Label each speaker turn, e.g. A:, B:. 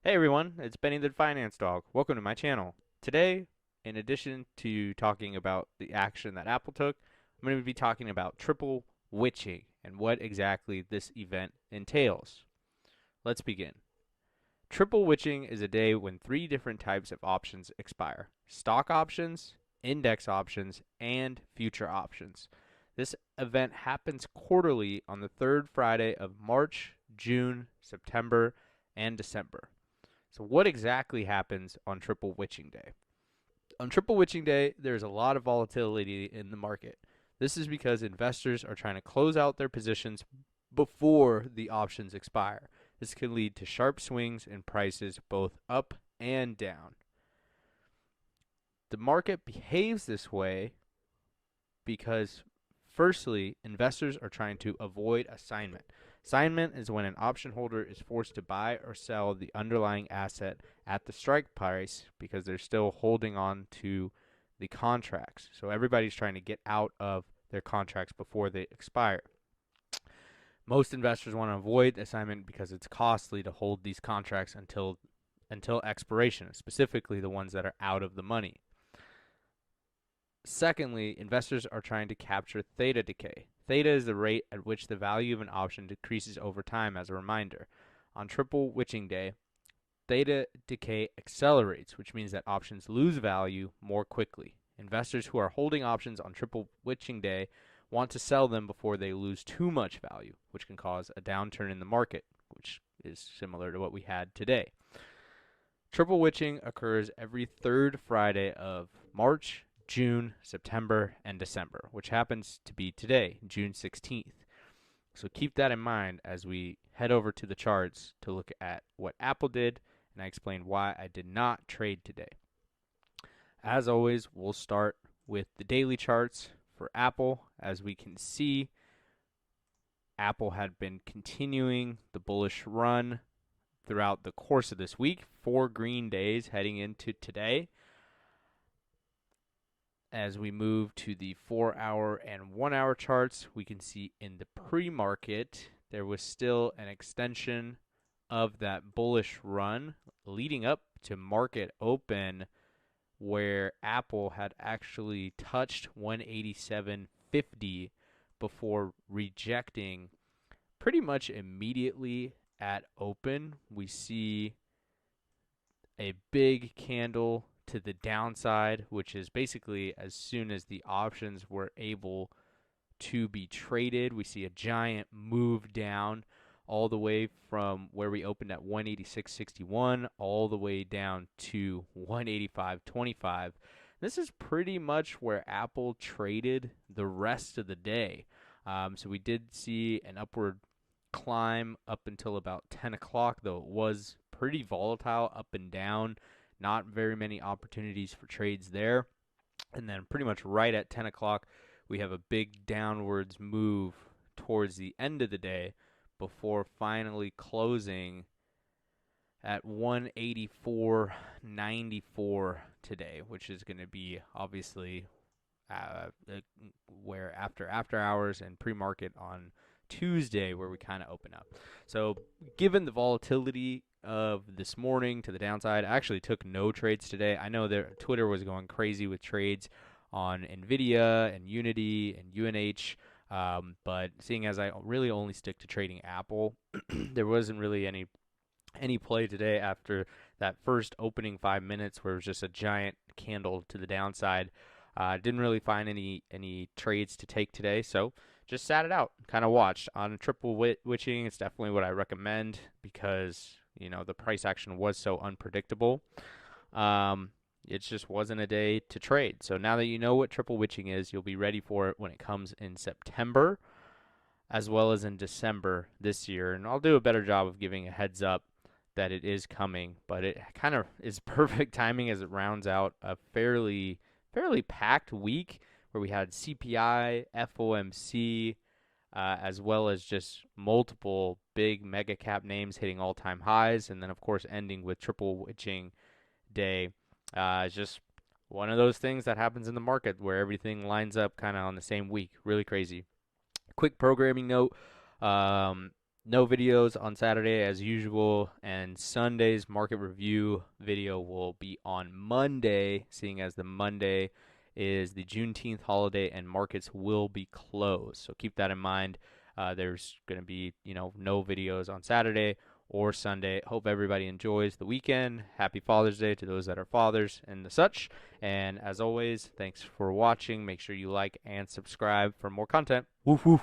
A: Hey everyone, it's Benny the Finance Dog. Welcome to my channel. Today, in addition to talking about the action that Apple took, I'm going to be talking about triple witching and what exactly this event entails. Let's begin. Triple witching is a day when three different types of options expire: stock options, index options, and future options. This event happens quarterly on the third Friday of March, June, September, and December. So, what exactly happens on Triple Witching Day? On Triple Witching Day, there's a lot of volatility in the market. This is because investors are trying to close out their positions before the options expire. This can lead to sharp swings in prices both up and down. The market behaves this way because, firstly, investors are trying to avoid assignment. Assignment is when an option holder is forced to buy or sell the underlying asset at the strike price because they're still holding on to the contracts. So everybody's trying to get out of their contracts before they expire. Most investors want to avoid assignment because it's costly to hold these contracts until expiration, specifically the ones that are out of the money. Secondly, investors are trying to capture theta decay. Theta is the rate at which the value of an option decreases over time. As a reminder, on Triple Witching Day, theta decay accelerates, which means that options lose value more quickly. Investors who are holding options on Triple Witching Day want to sell them before they lose too much value, which can cause a downturn in the market, which is similar to what we had today. Triple witching occurs every third Friday of March, June, September, and December, which happens to be today, June 16th. So keep that in mind as we head over to the charts to look at what Apple did, and I explain why I did not trade today. As always, we'll start with the daily charts for Apple. As we can see, Apple had been continuing the bullish run throughout the course of this week, 4 green days heading into today. As we move to the 4-hour and 1-hour charts, we can see in the pre-market there was still an extension of that bullish run leading up to market open, where Apple had actually touched 187.50 before rejecting pretty much immediately at open. We see a big candle to the downside, which is basically as soon as the options were able to be traded, we see a giant move down all the way from where we opened at 186.61 all the way down to 185.25. This is pretty much where Apple traded the rest of the day. So we did see an upward climb up until about 10 o'clock, though it was pretty volatile up and down. Not very many opportunities for trades there. And then pretty much right at 10 o'clock, we have a big downwards move towards the end of the day before finally closing at 184.94 today, which is going to be obviously where after hours and pre-market on Tuesday where we kind of open up. So given the volatility of this morning to the downside, I actually took no trades today. I know that Twitter was going crazy with trades on Nvidia and Unity and UNH, but seeing as I really only stick to trading Apple, there wasn't really any play today after that first opening 5 minutes where it was just a giant candle to the downside. Didn't really find any trades to take today, so just sat it out, kind of watched. On triple witching, it's definitely what I recommend because the price action was so unpredictable. It just wasn't a day to trade. So now that you know what triple witching is, you'll be ready for it when it comes in September as well as in December this year. And I'll do a better job of giving a heads up that it is coming, but it kind of is perfect timing as it rounds out a fairly packed week where we had CPI, FOMC, as well as just multiple big mega cap names hitting all-time highs, and then of course ending with triple witching day. It's just one of those things that happens in the market where everything lines up kind of on the same week. Really crazy. Quick programming note. No videos on Saturday as usual, and Sunday's market review video will be on Monday, seeing as the Monday is the Juneteenth holiday and markets will be closed. So keep that in mind. There's going to be, no videos on Saturday or Sunday. Hope everybody enjoys the weekend. Happy Father's Day to those that are fathers and the such. And as always, thanks for watching. Make sure you like and subscribe for more content. Woof woof.